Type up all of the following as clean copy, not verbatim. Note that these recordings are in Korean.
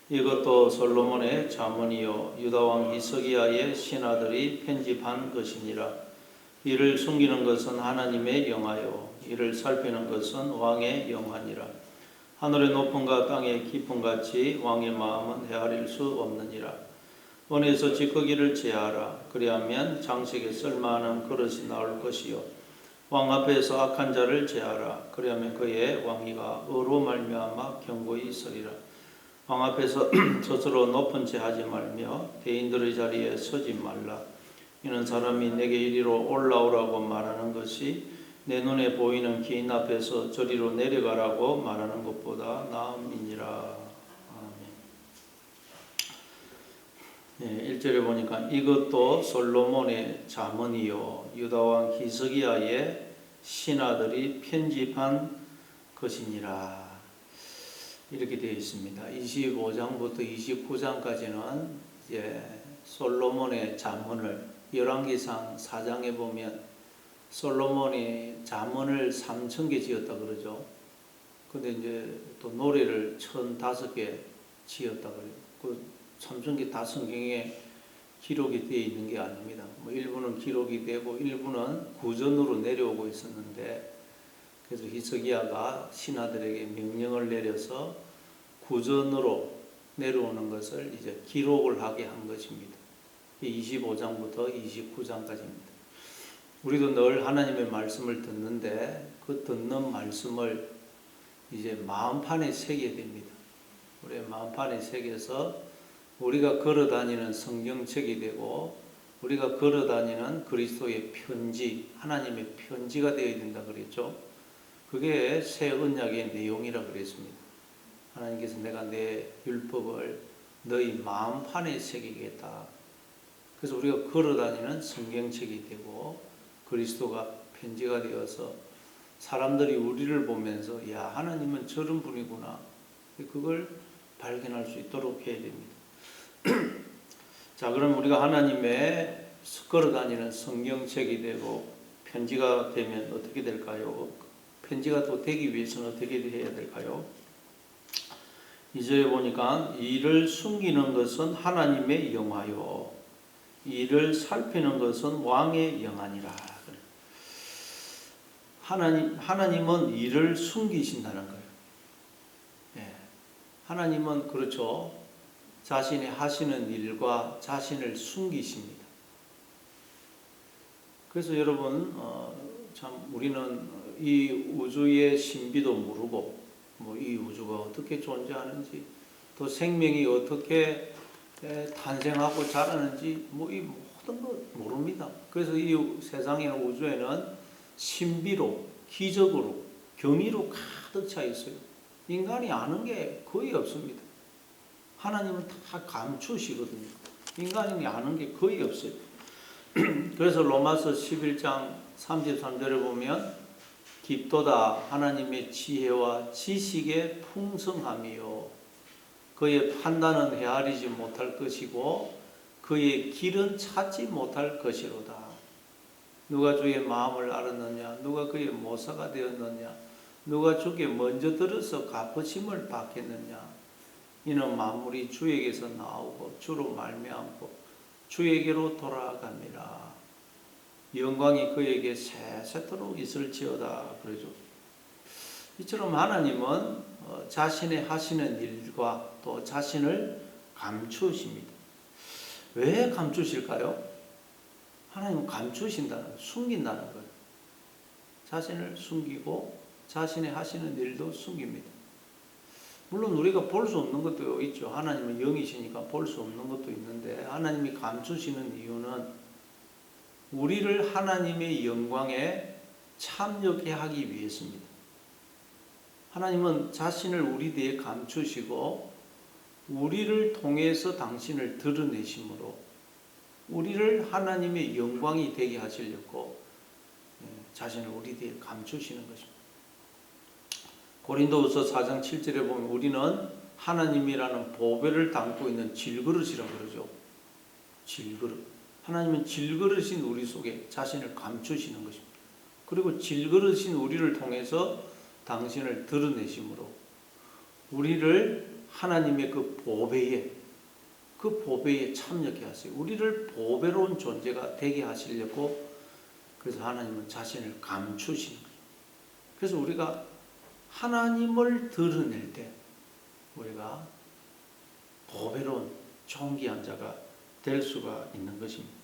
이것도 솔로몬의 잠언이요 유다왕 히스기야의 신하들이 편집한 것이니라. 이를 숨기는 것은 하나님의 영하요 이를 살피는 것은 왕의 영하니라. 하늘의 높음과 땅의 깊음같이 왕의 마음은 헤아릴 수 없느니라. 원에서 찌꺼기를 제하라. 그리하면 장식에 쓸만한 그릇이 나올 것이요 왕 앞에서 악한 자를 제하라. 그리하면 그의 왕위가 의로 말미암아 견고히 서리라. 왕 앞에서 스스로 높은 채 하지 말며 대인들의 자리에 서지 말라. 이는 사람이 내게 이리로 올라오라고 말하는 것이 내 눈에 보이는 기인 앞에서 저리로 내려가라고 말하는 것보다 나음이니라. 아멘. 1절에 보니까 이것도 솔로몬의 잠언이요 유다왕 히스기야의 신하들이 편집한 것이니라. 이렇게 되어 있습니다. 25장부터 29장까지는 이제 솔로몬의 잠언을 열왕기상 4장에 보면 솔로몬이 잠언을 3,000개 지었다 그러죠. 근데 이제 또 노래를 1,005개 지었다 그래요. 그 3,000개 다 성경에 기록이 되어 있는 게 아닙니다. 뭐 일부는 기록이 되고 일부는 구전으로 내려오고 있었는데, 그래서 히스기야가 신하들에게 명령을 내려서 구전으로 내려오는 것을 이제 기록을 하게 한 것입니다. 25장부터 29장까지입니다. 우리도 늘 하나님의 말씀을 듣는데 그 듣는 말씀을 이제 마음판에 새겨야 됩니다. 우리의 마음판에 새겨서 우리가 걸어다니는 성경책이 되고 우리가 걸어다니는 그리스도의 편지, 하나님의 편지가 되어야 된다 그랬죠. 그게 새 언약의 내용이라 그랬습니다. 하나님께서 내가 내 율법을 너희 마음판에 새기겠다. 그래서 우리가 걸어다니는 성경책이 되고 그리스도가 편지가 되어서 사람들이 우리를 보면서 야, 하나님은 저런 분이구나. 그걸 발견할 수 있도록 해야 됩니다. 자, 그럼 우리가 하나님의 걸어다니는 성경책이 되고 편지가 되면 어떻게 될까요? 편지가 또 되기 위해서는 어떻게 해야 될까요? 2절에 보니까 이를 숨기는 것은 하나님의 영하요 이를 살피는 것은 왕의 영하니라. 하나님은 이를 숨기신다는 거예요. 예. 하나님은 그렇죠. 자신이 하시는 일과 자신을 숨기십니다. 그래서 여러분 참 우리는 이 우주의 신비도 모르고 뭐 이 우주가 어떻게 존재하는지 또 생명이 어떻게 탄생하고 자라는지 뭐 이 모든 것 모릅니다. 그래서 이 세상에는 우주에는 신비로 기적으로 경이로 가득 차 있어요. 인간이 아는 게 거의 없습니다. 하나님은 다 감추시거든요. 인간이 아는 게 거의 없어요. 그래서 로마서 11장 33절에 보면 깊도다 하나님의 지혜와 지식의 풍성함이요 그의 판단은 헤아리지 못할 것이고 그의 길은 찾지 못할 것이로다. 누가 주의 마음을 알았느냐? 누가 그의 모사가 되었느냐? 누가 주께 먼저 들어서 갚으심을 받겠느냐? 이는 만물이 주에게서 나오고 주로 말미암고 주에게로 돌아갑니다. 영광이 그에게 세세토록 있을지어다 그러죠. 이처럼 하나님은 자신의 하시는 일과 또 자신을 감추십니다. 왜 감추실까요? 하나님은 감추신다는 거예요. 숨긴다는 거예요. 자신을 숨기고 자신의 하시는 일도 숨깁니다. 물론 우리가 볼 수 없는 것도 있죠. 하나님은 영이시니까 볼 수 없는 것도 있는데 하나님이 감추시는 이유는 우리를 하나님의 영광에 참여하게 하기 위해서입니다. 하나님은 자신을 우리 뒤에 감추시고 우리를 통해서 당신을 드러내심으로 우리를 하나님의 영광이 되게 하시려고 자신을 우리 뒤에 감추시는 것입니다. 고린도후서 4장 7절에 보면 우리는 하나님이라는 보배를 담고 있는 질그릇이라고 그러죠. 질그릇. 하나님은 질그릇인 우리 속에 자신을 감추시는 것입니다. 그리고 질그릇인 우리를 통해서 당신을 드러내심으로 우리를 하나님의 그 보배에 참여케 하세요. 우리를 보배로운 존재가 되게 하시려고 그래서 하나님은 자신을 감추시는 거예요. 그래서 우리가 하나님을 드러낼 때 우리가 보배로운 존귀한 자가 될 수가 있는 것입니다.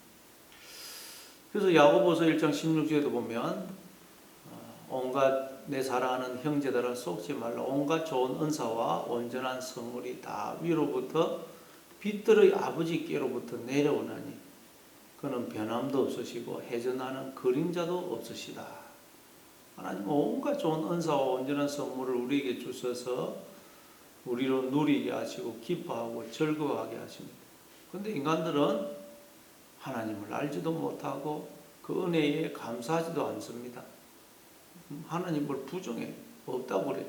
그래서 야고보서 1장 16절에도 보면 온갖 내 사랑하는 형제들아 속지 말라. 온갖 좋은 은사와 온전한 선물이 다 위로부터 빛들의 아버지께로부터 내려오나니 그는 변함도 없으시고 해전하는 그림자도 없으시다. 하나님은 온갖 좋은 은사와 온전한 선물을 우리에게 주셔서 우리로 누리게 하시고 기뻐하고 즐거워하게 하십니다. 그런데 인간들은 하나님을 알지도 못하고 그 은혜에 감사하지도 않습니다. 하나님을 부정해 없다고 그래요.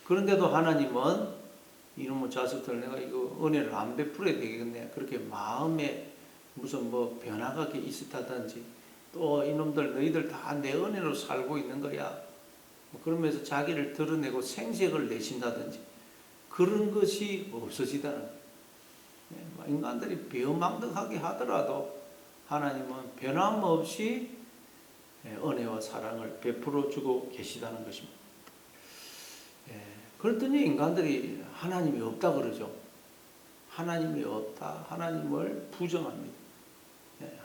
그런데도 하나님은 이놈의 자식들 내가 이거 은혜를 안 베풀어야 되겠네 그렇게 마음에 무슨 뭐 변화가 있었다든지 또 이놈들 너희들 다 내 은혜로 살고 있는 거야 그러면서 자기를 드러내고 생색을 내신다든지 그런 것이 없어지다는 거예요. 인간들이 배은망덕하게 하더라도 하나님은 변함없이 은혜와 사랑을 베풀어 주고 계시다는 것입니다. 그랬더니 인간들이 하나님이 없다 그러죠. 하나님이 없다. 하나님을 부정합니다.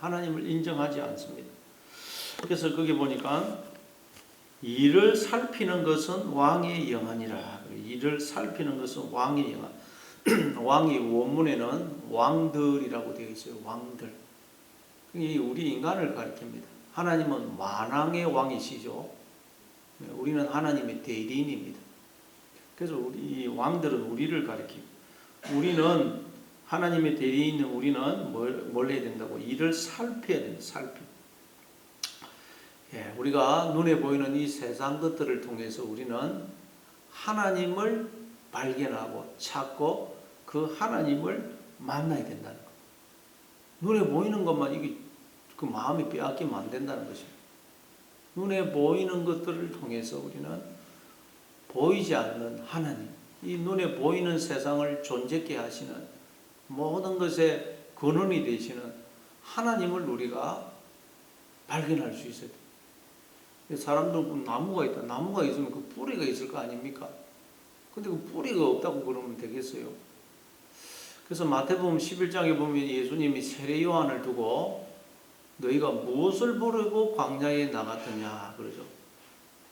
하나님을 인정하지 않습니다. 그래서 거기 보니까 이를 살피는 것은 왕의 영안이라. 이를 살피는 것은 왕의 영안. 왕이 원문에는 왕들이라고 되어 있어요. 왕들. 이게 우리 인간을 가리킵니다. 하나님은 만왕의 왕이시죠. 우리는 하나님의 대리인입니다. 그래서 우리 왕들은 우리를 가리키고 우리는 하나님의 대리인인 우리는 뭘 해야 된다고? 이를 살펴야 된다. 우리가 눈에 보이는 이 세상 것들을 통해서 우리는 하나님을 발견하고 찾고 그 하나님을 만나야 된다는 것. 눈에 보이는 것만 이게 그 마음이 빼앗기면 안 된다는 것입니다. 눈에 보이는 것들을 통해서 우리는 보이지 않는 하나님, 이 눈에 보이는 세상을 존재케 하시는 모든 것의 근원이 되시는 하나님을 우리가 발견할 수 있어야 돼요. 사람들은 나무가 있다. 나무가 있으면 그 뿌리가 있을 거 아닙니까? 근데 그 뿌리가 없다고 그러면 되겠어요? 그래서 마태복음 11장에 보면 예수님이 세례 요한을 두고 너희가 무엇을 보려고 광야에 나갔더냐 그러죠.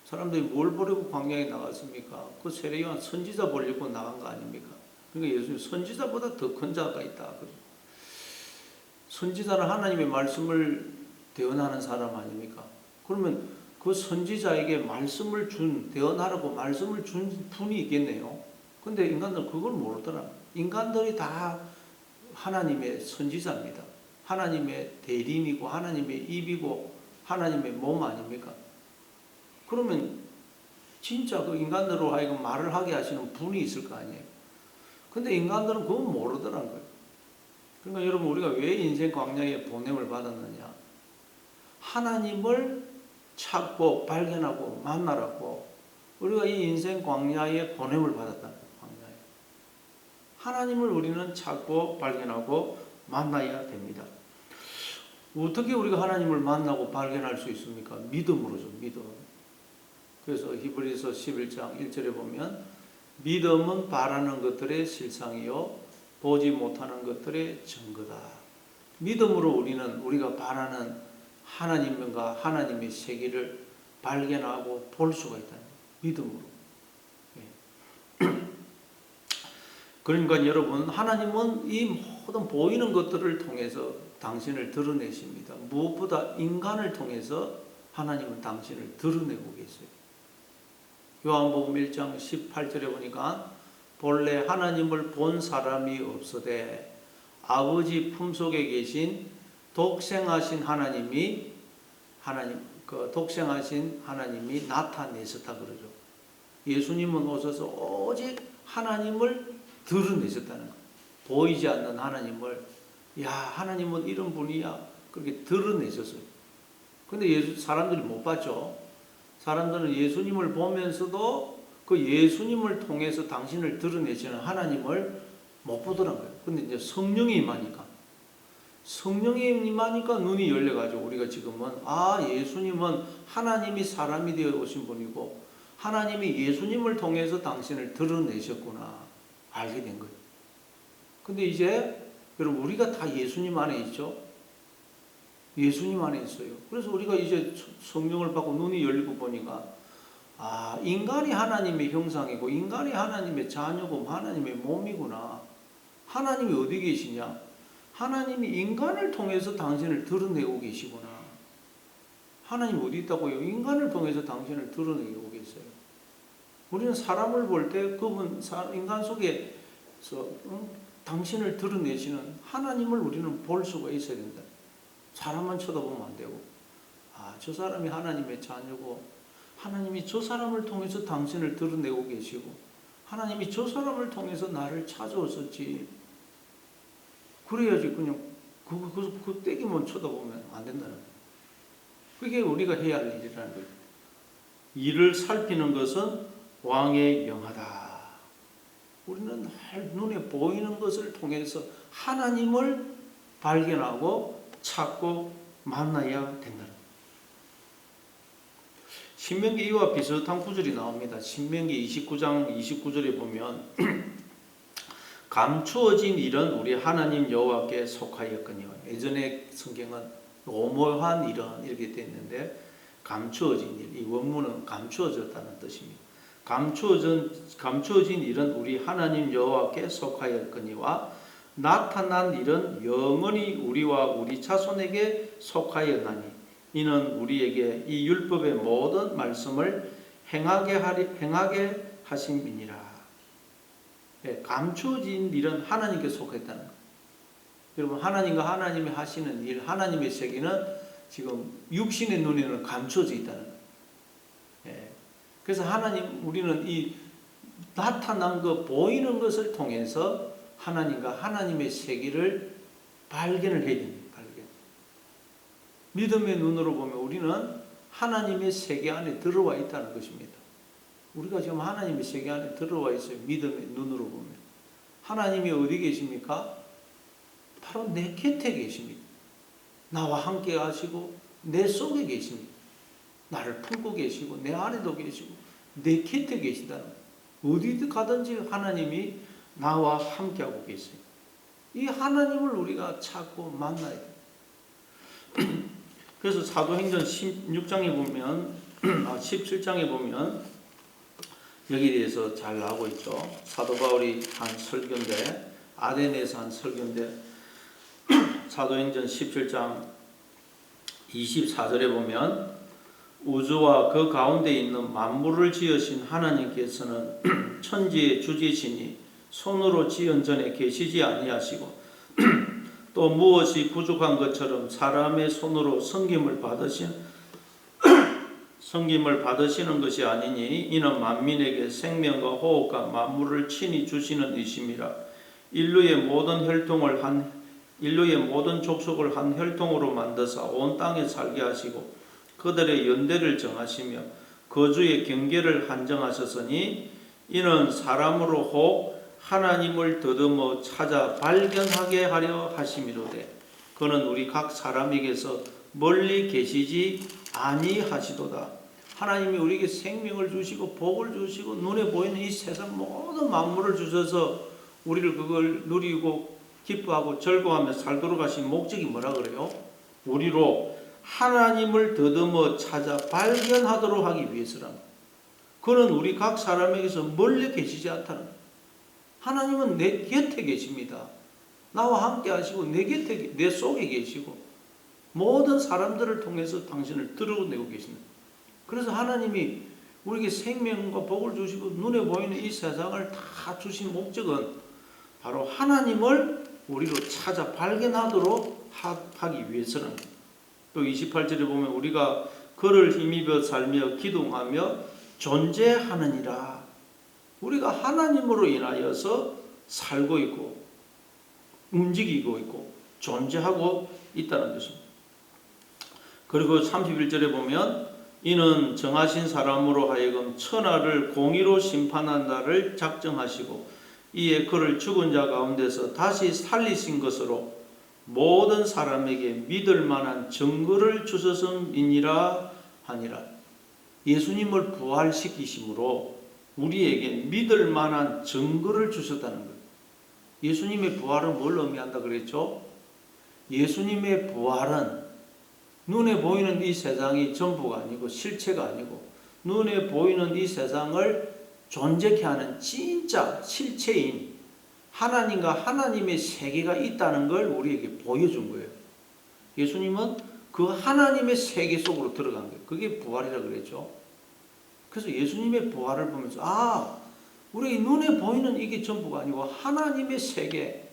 사람들이 뭘 보려고 광야에 나갔습니까? 그 세례 요한 선지자 보려고 나간 거 아닙니까? 그러니까 예수님 선지자보다 더 큰 자가 있다 그러죠. 선지자는 하나님의 말씀을 대언하는 사람 아닙니까? 그러면 그 선지자에게 말씀을 대언하라고 말씀을 준 분이 있겠네요. 근데 인간들은 그걸 모르더라. 인간들이 다 하나님의 선지자입니다. 하나님의 대리인이고 하나님의 입이고 하나님의 몸 아닙니까? 그러면 진짜 그 인간으로 하여금 말을 하게 하시는 분이 있을 거 아니에요. 근데 인간들은 그건 모르더란 거예요. 그러니까 여러분 우리가 왜 인생 광야에 보냄을 받았느냐? 하나님을 찾고 발견하고 만나라고 우리가 이 인생 광야에 보냄을 받았다는 거예요. 광야에. 하나님을 우리는 찾고 발견하고 만나야 됩니다. 어떻게 우리가 하나님을 만나고 발견할 수 있습니까? 믿음으로죠. 믿음. 그래서 히브리서 11장 1절에 보면 믿음은 바라는 것들의 실상이요 보지 못하는 것들의 증거다. 믿음으로 우리는 우리가 바라는 하나님과 하나님의 세계를 발견하고 볼 수가 있다. 믿음으로. 그러니까 여러분 하나님은 이 모든 보이는 것들을 통해서 당신을 드러내십니다. 무엇보다 인간을 통해서 하나님은 당신을 드러내고 계세요. 요한복음 1장 18절에 보니까 본래 하나님을 본 사람이 없으되 아버지 품속에 계신 독생하신 하나님이 독생하신 하나님이 나타내셨다 그러죠. 예수님은 오셔서 오직 하나님을 드러내셨다는 거. 보이지 않는 하나님을 야 하나님은 이런 분이야 그렇게 드러내셨어요. 근데 사람들이 못 봤죠. 사람들은 예수님을 보면서도 그 예수님을 통해서 당신을 드러내시는 하나님을 못 보더란 거예요. 근데 이제 성령이 임하니까 눈이 열려가지고 우리가 지금은 예수님은 하나님이 사람이 되어 오신 분이고 하나님이 예수님을 통해서 당신을 드러내셨구나 알게 된 거예요. 근데 이제 여러분 우리가 다 예수님 안에 있죠. 예수님 안에 있어요. 그래서 우리가 이제 성령을 받고 눈이 열리고 보니까 인간이 하나님의 형상이고 인간이 하나님의 자녀고 하나님의 몸이구나. 하나님이 어디 계시냐? 하나님이 인간을 통해서 당신을 드러내고 계시구나. 하나님 어디 있다고요? 인간을 통해서 당신을 드러내고 계세요. 우리는 사람을 볼 때 그분 인간 속에서 당신을 드러내시는 하나님을 우리는 볼 수가 있어야 된다. 사람만 쳐다보면 안 되고 저 사람이 하나님의 자녀고 하나님이 저 사람을 통해서 당신을 드러내고 계시고 하나님이 저 사람을 통해서 나를 찾아오셨지. 그래야지 그냥 그 떼기만 쳐다보면 안 된다는 거예요. 그게 우리가 해야 할 일이라는 거예요. 이를 살피는 것은 왕의 영하다. 우리는 늘 눈에 보이는 것을 통해서 하나님을 발견하고 찾고 만나야 된다는 거예요. 신명기 이와 비슷한 구절이 나옵니다. 신명기 29장 29절에 보면 감추어진 일은 우리 하나님 여호와께 속하였거니와. 예전에 성경은 오묘한 일은 이렇게 되어 있는데 감추어진 일, 이 원문은 감추어졌다는 뜻입니다. 감추어진 일은 우리 하나님 여호와께 속하였거니와 나타난 일은 영원히 우리와 우리 자손에게 속하였나니 이는 우리에게 이 율법의 모든 말씀을 행하게 하심이니라. 감추어진 일은 하나님께 속했다는 거예요. 여러분 하나님과 하나님이 하시는 일, 하나님의 세계는 지금 육신의 눈에는 감추어져 있다는 거예요. 그래서 우리는 이 나타난 것, 보이는 것을 통해서 하나님과 하나님의 세계를 발견을 해야 됩니다. 믿음의 눈으로 보면 우리는 하나님의 세계 안에 들어와 있다는 것입니다. 우리가 지금 하나님의 세계 안에 들어와 있어요. 믿음의 눈으로 보면. 하나님이 어디 계십니까? 바로 내 곁에 계십니다. 나와 함께 하시고 내 속에 계십니다. 나를 품고 계시고 내 안에도 계시고 내 곁에 계시다는 거예요. 어디 가든지 하나님이 나와 함께하고 계세요. 이 하나님을 우리가 찾고 만나야 돼요. 그래서 사도행전 16장에 보면 17장에 보면 여기에 대해서 잘 나오고 있죠. 사도 바울이 한 설교인데 아덴에서 한 설교인데 사도행전 17장 24절에 보면 우주와 그 가운데 있는 만물을 지으신 하나님께서는 천지의 주지시니 손으로 지은 전에 계시지 아니하시고 또 무엇이 부족한 것처럼 사람의 손으로 섬김을 받으시는 것이 아니니 이는 만민에게 생명과 호흡과 만물을 친히 주시는 이심이라. 인류의 모든 족속을 한 혈통으로 만드사 온 땅에 살게 하시고 그들의 연대를 정하시며 거주의 경계를 한정하셨으니 이는 사람으로 혹 하나님을 더듬어 찾아 발견하게 하려 하심이로되 그는 우리 각 사람에게서 멀리 계시지 아니하시도다. 하나님이 우리에게 생명을 주시고 복을 주시고 눈에 보이는 이 세상 모든 만물을 주셔서 우리를 그걸 누리고 기뻐하고 즐거워하며 살도록 하신 목적이 뭐라 그래요? 우리로 하나님을 더듬어 찾아 발견하도록 하기 위해서랍니다. 그는 우리 각 사람에게서 멀리 계시지 않다는 거예요. 하나님은 내 곁에 계십니다. 나와 함께 하시고 내 곁에, 내 속에 계시고 모든 사람들을 통해서 당신을 드러내고 계십니다. 그래서 하나님이 우리에게 생명과 복을 주시고 눈에 보이는 이 세상을 다 주신 목적은 바로 하나님을 우리로 찾아 발견하도록 하기 위해서는. 또 28절에 보면 우리가 그를 힘입어 살며 기둥하며 존재하느니라. 우리가 하나님으로 인하여서 살고 있고 움직이고 있고 존재하고 있다는 것입니다. 그리고 31절에 보면 이는 정하신 사람으로 하여금 천하를 공의로 심판한다를 작정하시고 이에 그를 죽은 자 가운데서 다시 살리신 것으로 모든 사람에게 믿을 만한 증거를 주셨음이니라 하니라. 예수님을 부활시키심으로 우리에게 믿을 만한 증거를 주셨다는 거예요. 예수님의 부활은 뭘 의미한다 그랬죠? 예수님의 부활은 눈에 보이는 이 세상이 전부가 아니고 실체가 아니고 눈에 보이는 이 세상을 존재케 하는 진짜 실체인 하나님과 하나님의 세계가 있다는 걸 우리에게 보여준 거예요. 예수님은 그 하나님의 세계 속으로 들어간 거예요. 그게 부활이라고 그랬죠. 그래서 예수님의 부활을 보면서 우리 눈에 보이는 이게 전부가 아니고 하나님의 세계,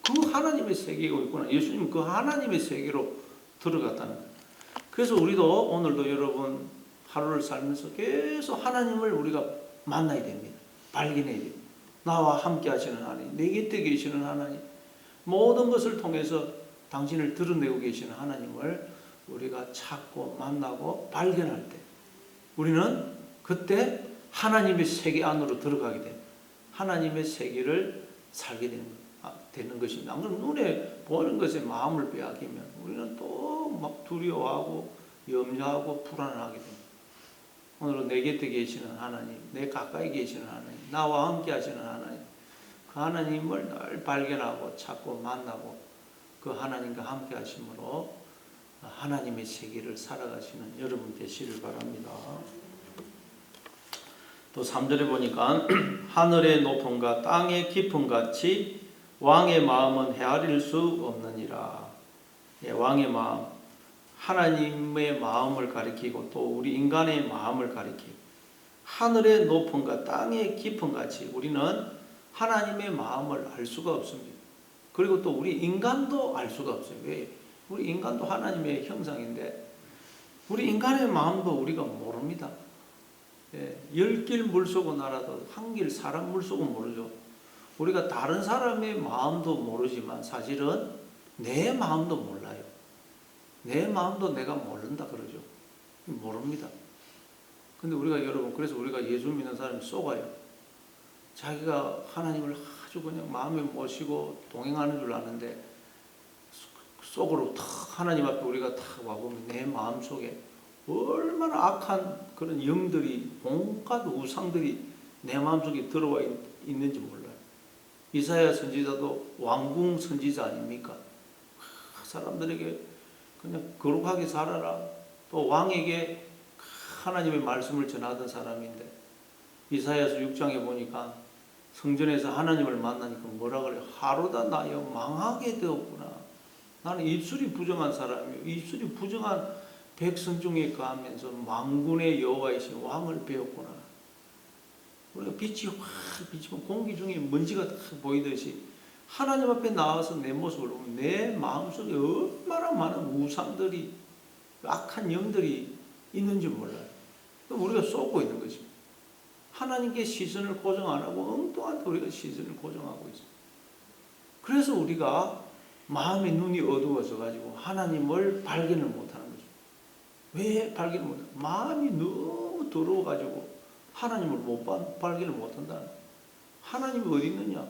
그 하나님의 세계가 있구나. 예수님은 그 하나님의 세계로 들어갔다는 거예요. 그래서 우리도 오늘도 여러분 하루를 살면서 계속 하나님을 우리가 만나야 됩니다. 발견해야 됩니다. 나와 함께 하시는 하나님, 내 곁에 계시는 하나님, 모든 것을 통해서 당신을 드러내고 계시는 하나님을 우리가 찾고 만나고 발견할 때 우리는 그때 하나님의 세계 안으로 들어가게 됩니다. 하나님의 세계를 살게 되는 것입니다. 안 그러면 눈에 보는 것에 마음을 빼앗기면 우리는 또 막 두려워하고 염려하고 불안하게 됩니다. 오늘은 내 곁에 계시는 하나님, 내 가까이 계시는 하나님, 나와 함께 하시는 하나님, 그 하나님을 늘 발견하고 찾고 만나고 그 하나님과 함께 하심으로 하나님의 세계를 살아가시는 여러분 되시길 바랍니다. 또 3절에 보니까 하늘의 높음과 땅의 깊음 같이 왕의 마음은 헤아릴 수 없느니라. 왕의 마음, 하나님의 마음을 가리키고 또 우리 인간의 마음을 가리키고 하늘의 높음과 땅의 깊음 같이 우리는 하나님의 마음을 알 수가 없습니다. 그리고 또 우리 인간도 알 수가 없어요. 왜? 우리 인간도 하나님의 형상인데 우리 인간의 마음도 우리가 모릅니다. 10길 물속은 알아도 한 길 사람 물속은 모르죠. 우리가 다른 사람의 마음도 모르지만 사실은 내 마음도 몰라요. 내 마음도 내가 모른다 그러죠. 모릅니다. 근데 우리가 여러분, 그래서 우리가 예수 믿는 사람이 속아요. 자기가 하나님을 아주 그냥 마음에 모시고 동행하는 줄 아는데 속으로 탁 하나님 앞에 우리가 탁 와보면 내 마음 속에 얼마나 악한 그런 영들이, 온갖 우상들이 내 마음속에 들어와 있는지 몰라요. 이사야 선지자도 왕궁 선지자 아닙니까? 사람들에게 그냥 거룩하게 살아라. 또 왕에게 하나님의 말씀을 전하던 사람인데 이사야서 6장에 보니까 성전에서 하나님을 만나니까 뭐라 그래요? 하루다 나여 망하게 되었구나. 나는 입술이 부정한 사람이요. 입술이 부정한 백성 중에 거하면서 만군의 여호와이신 왕을 배웠구나. 우리가 빛이 확 비치면 공기 중에 먼지가 딱 보이듯이 하나님 앞에 나와서 내 모습을 보면 내 마음속에 얼마나 많은 우상들이, 악한 영들이 있는지 몰라요. 우리가 쏟고 있는 거죠. 하나님께 시선을 고정 안 하고 엉뚱한 데 우리가 시선을 고정하고 있어요. 그래서 우리가 마음의 눈이 어두워져 가지고 하나님을 발견을 못하는 거죠. 왜 발견을 못해요? 마음이 너무 더러워 가지고 하나님을 발견을 못한다는 거예요. 하나님이 어디 있느냐?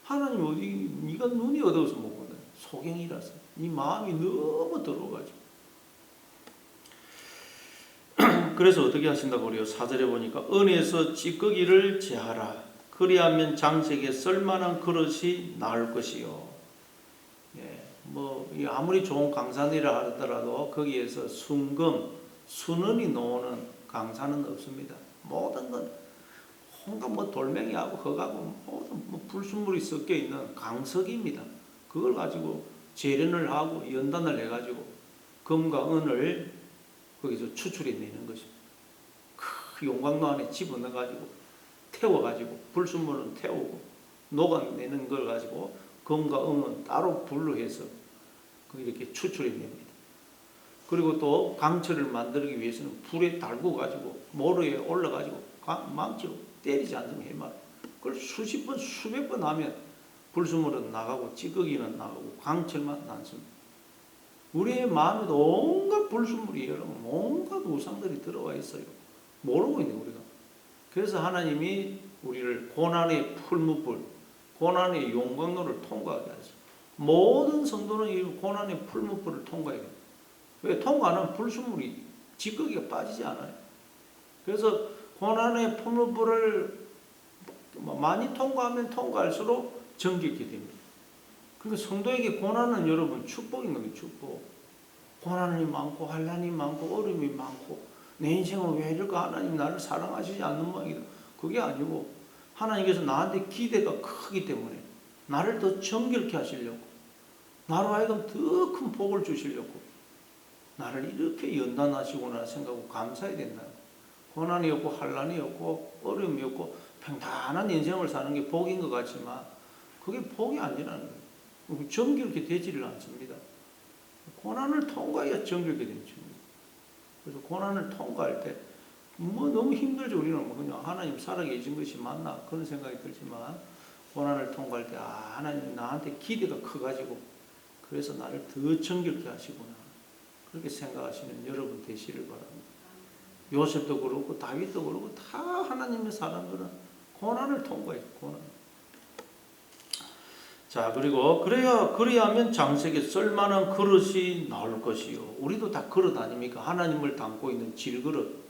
하나님 어디, 네가 눈이 어두워서 못 본다. 소경이라서. 네 마음이 너무 더러워가지고. 그래서 어떻게 하신다고 그래요? 4절에 보니까 은에서 찌꺼기를 제하라. 그리하면 장색에 쓸만한 그릇이 나을 것이요. 아무리 좋은 강산이라 하더라도 거기에서 순금, 순은이 나오는 강산은 없습니다. 모든 건 온갖 돌멩이하고 흙하고 모든 불순물이 섞여 있는 강석입니다. 그걸 가지고 재련을 하고 연단을 해가지고 금과 은을 거기서 추출해내는 것입니다. 그 용광로 안에 집어넣어가지고 태워가지고 불순물은 태우고 녹아내는 걸 가지고 금과 은은 따로 불로 해서 이렇게 추출해냅니다. 그리고 또 강철을 만들기 위해서는 불에 달고 가지고 모래에 올라가지고 망치로 때리지 않으면 해말. 그걸 수십 번, 수백 번 하면 불순물은 나가고 찌꺼기는 나가고 강철만 남습니다. 우리의 마음에도 온갖 불순물이 여러분 온갖 우상들이 들어와 있어요. 모르고 있는 우리가. 그래서 하나님이 우리를 고난의 풀무불, 고난의 용광로를 통과하게 하죠. 모든 성도는 이 고난의 풀무불을 통과해야 돼요. 왜? 통과하는 불순물이 찌꺼기가 빠지지 않아요. 그래서 고난의 풀무불을 많이 통과하면 통과할수록 정결케 됩니다. 그러니까 성도에게 고난은 여러분 축복인 거예요. 축복. 고난이 많고 환난이 많고 어려움이 많고 내 인생은 왜 이럴까? 하나님 나를 사랑하시지 않는 모양이다. 그게 아니고 하나님께서 나한테 기대가 크기 때문에 나를 더 정결케 하시려고, 나로 하여금 더 큰 복을 주시려고 나를 이렇게 연단하시구나 생각하고 감사해야 된다. 고난이 없고 환난이 없고 어려움이 없고 평탄한 인생을 사는 게 복인 것 같지만 그게 복이 아니라는 거예요. 정결케 되지를 않습니다. 고난을 통과해야 정결케 되는 겁니다. 그래서 고난을 통과할 때 뭐 너무 힘들죠. 우리는 뭐 그냥 하나님 살아계신 것이 맞나 그런 생각이 들지만 고난을 통과할 때 하나님 나한테 기대가 커가지고 그래서 나를 더 정결케 하시구나 그렇게 생각하시는 여러분 되시를 바랍니다. 요셉도 그렇고 다윗도 그렇고 다 하나님의 사람들은 고난을 통과해요. 고난. 자, 그리고 그래야하면 장색에 쓸만한 그릇이 나올 것이요. 우리도 다 그릇 아닙니까? 하나님을 담고 있는 질그릇.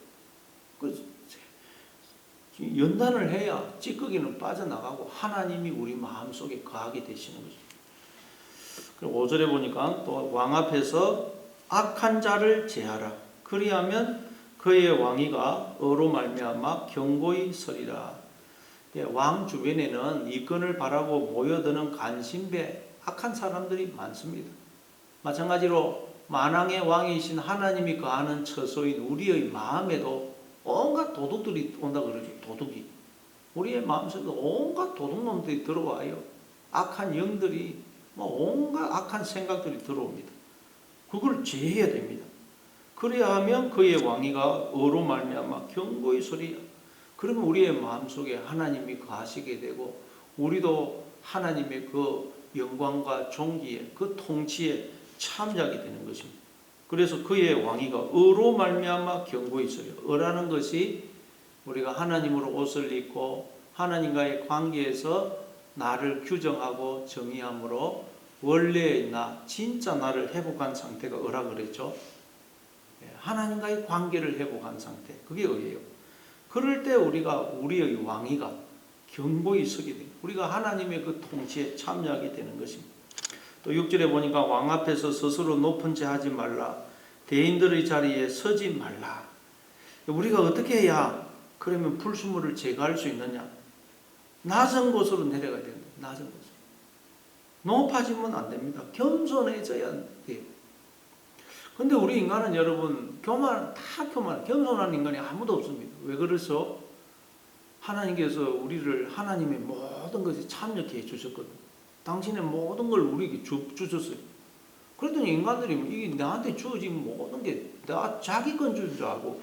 연단을 해야 찌꺼기는 빠져나가고 하나님이 우리 마음속에 거하게 되시는 거죠. 그리고 5절에 보니까 또 왕 앞에서 악한 자를 제하라. 그리하면 그의 왕위가 어로 말미암아 견고히 서리라. 왕 주변에는 이권을 바라고 모여드는 간신배 악한 사람들이 많습니다. 마찬가지로 만왕의 왕이신 하나님이 거하는 처소인 우리의 마음에도 온갖 도둑들이 온다 그러죠. 도둑이. 우리의 마음속에 온갖 도둑놈들이 들어와요. 악한 영들이 온갖 악한 생각들이 들어옵니다. 그걸 제해야 됩니다. 그래야 하면 그의 왕위가 어로 말미암아 견고히 서리라. 그러면 우리의 마음속에 하나님이 거하시게 되고 우리도 하나님의 그 영광과 존귀에 그 통치에 참여하게 되는 것입니다. 그래서 그의 왕위가 어로 말미암아 견고히 서리라. 어라는 것이 우리가 하나님으로 옷을 입고 하나님과의 관계에서 나를 규정하고 정의함으로 원래의 나, 진짜 나를 회복한 상태가 어라 그랬죠. 하나님과의 관계를 회복한 상태, 그게 의예요. 그럴 때 우리의 왕위가 견고히 서게 돼요. 우리가 하나님의 그 통치에 참여하게 되는 것입니다. 또 6절에 보니까 왕 앞에서 스스로 높은 체 하지 말라. 대인들의 자리에 서지 말라. 우리가 어떻게 해야 그러면 불순물을 제거할 수 있느냐? 낮은 곳으로 내려가야 된다. 낮은 곳으로. 높아지면 안 됩니다. 겸손해져야 돼요. 근데 우리 인간은 여러분 겸손한 인간이 아무도 없습니다. 왜 그래서? 하나님께서 우리를 하나님의 모든 것에 참여케 해주셨거든요. 당신의 모든 걸 우리에게 주셨어요. 그랬더니 인간들이 이게 나한테 주어진 모든 게 다 자기 건 줄 알고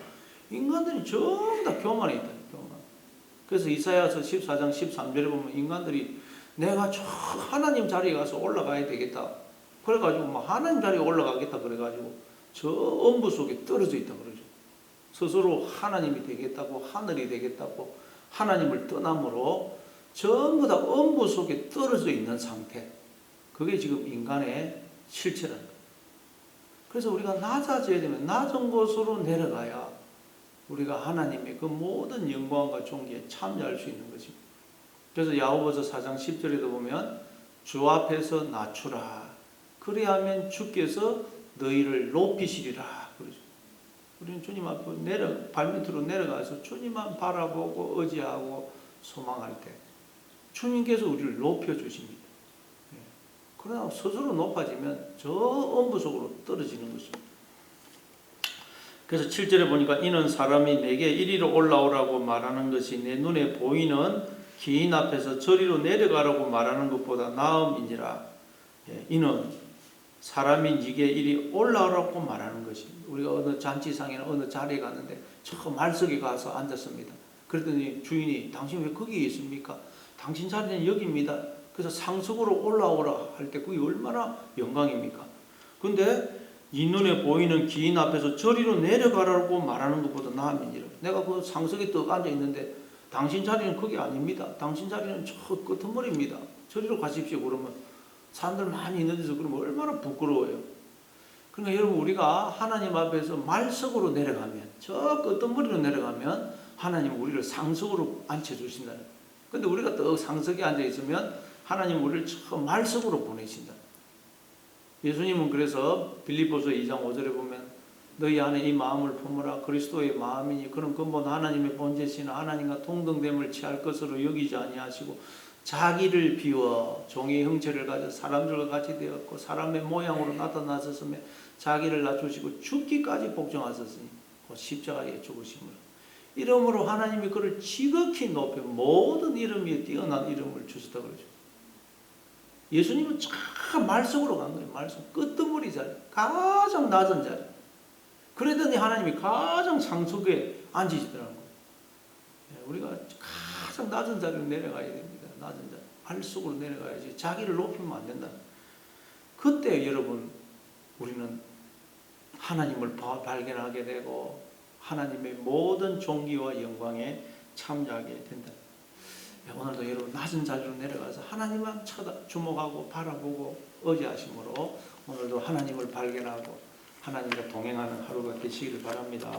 인간들이 전부 다 교만해 있다. 교만. 그래서 이사야서 14장 13절에 보면 인간들이 내가 저 하나님 자리에 가서 올라가야 되겠다. 그래가지고 하나님 자리에 올라가겠다 그래가지고 저 엄부 속에 떨어져 있다 그러죠. 스스로 하나님이 되겠다고 하늘이 되겠다고 하나님을 떠남으로 전부 다 엄부 속에 떨어져 있는 상태. 그게 지금 인간의 실체라는 거예요. 그래서 우리가 낮아져야 되면 낮은 곳으로 내려가야 우리가 하나님의 그 모든 영광과 존귀에 참여할 수 있는 것입니다. 그래서 야고보서 4장 10절에도 보면 주 앞에서 낮추라. 그리하면 주께서 너희를 높이시리라. 그러죠. 우리는 주님 앞에 발밑으로 내려가서 주님만 바라보고 의지하고 소망할 때 주님께서 우리를 높여주십니다. 그러나 스스로 높아지면 저 엄부 속으로 떨어지는 것입니다. 그래서 7절에 보니까 이는 사람이 내게 이리로 올라오라고 말하는 것이 내 눈에 보이는 기인 앞에서 저리로 내려가라고 말하는 것보다 나음이니라. 이는 사람이 네게 이리 올라오라고 말하는 것이. 우리가 어느 잔치상이나 어느 자리에 갔는데 저 말석에 가서 앉았습니다. 그랬더니 주인이 당신 왜 거기에 있습니까? 당신 자리는 여기입니다. 그래서 상석으로 올라오라 할 때 그게 얼마나 영광입니까? 근데 이 눈에 보이는 기인 앞에서 저리로 내려가라고 말하는 것보다 나음이니라. 내가 그 상석에 떡 앉아 있는데 당신 자리는 거기 아닙니다. 당신 자리는 저 끄트머리입니다. 저리로 가십시오. 그러면 사람들 많이 있는 데서 그러면 얼마나 부끄러워요. 그러니까 여러분, 우리가 하나님 앞에서 말석으로 내려가면, 저 끄트머리로 내려가면 하나님 우리를 상석으로 앉혀주신다는 거예요. 근데 우리가 떡 상석에 앉아 있으면 하나님 우리를 저 말석으로 보내신다. 예수님은 그래서 빌립보서 2장 5절에 보면 너희 안에 이 마음을 품으라. 그리스도의 마음이니 그런 근본 하나님의 본체시나 하나님과 동등됨을 취할 것으로 여기지 아니하시고 자기를 비워 종의 형체를 가져 사람들과 같이 되었고 사람의 모양으로 나타나셨으며 자기를 낮추시고 죽기까지 복종하셨으니 곧 십자가에 죽으심으로 이름으로 하나님이 그를 지극히 높여 모든 이름 위에 뛰어난 이름을 주셨다 그러죠. 예수님은 저 말석으로 간 거예요. 말석 끄트머리 자리, 가장 낮은 자리. 그러더니 하나님이 가장 상속에 앉으시더라고요. 우리가 가장 낮은 자리로 내려가야 됩니다. 낮은 자리, 말석으로 내려가야지 자기를 높이면 안 된다. 그때 여러분 우리는 하나님을 발견하게 되고 하나님의 모든 존귀와 영광에 참여하게 된다. 오늘도 여러분 낮은 자리로 내려가서 하나님만 주목하고 바라보고 의지하심으로 오늘도 하나님을 발견하고 하나님과 동행하는 하루가 되시기를 바랍니다.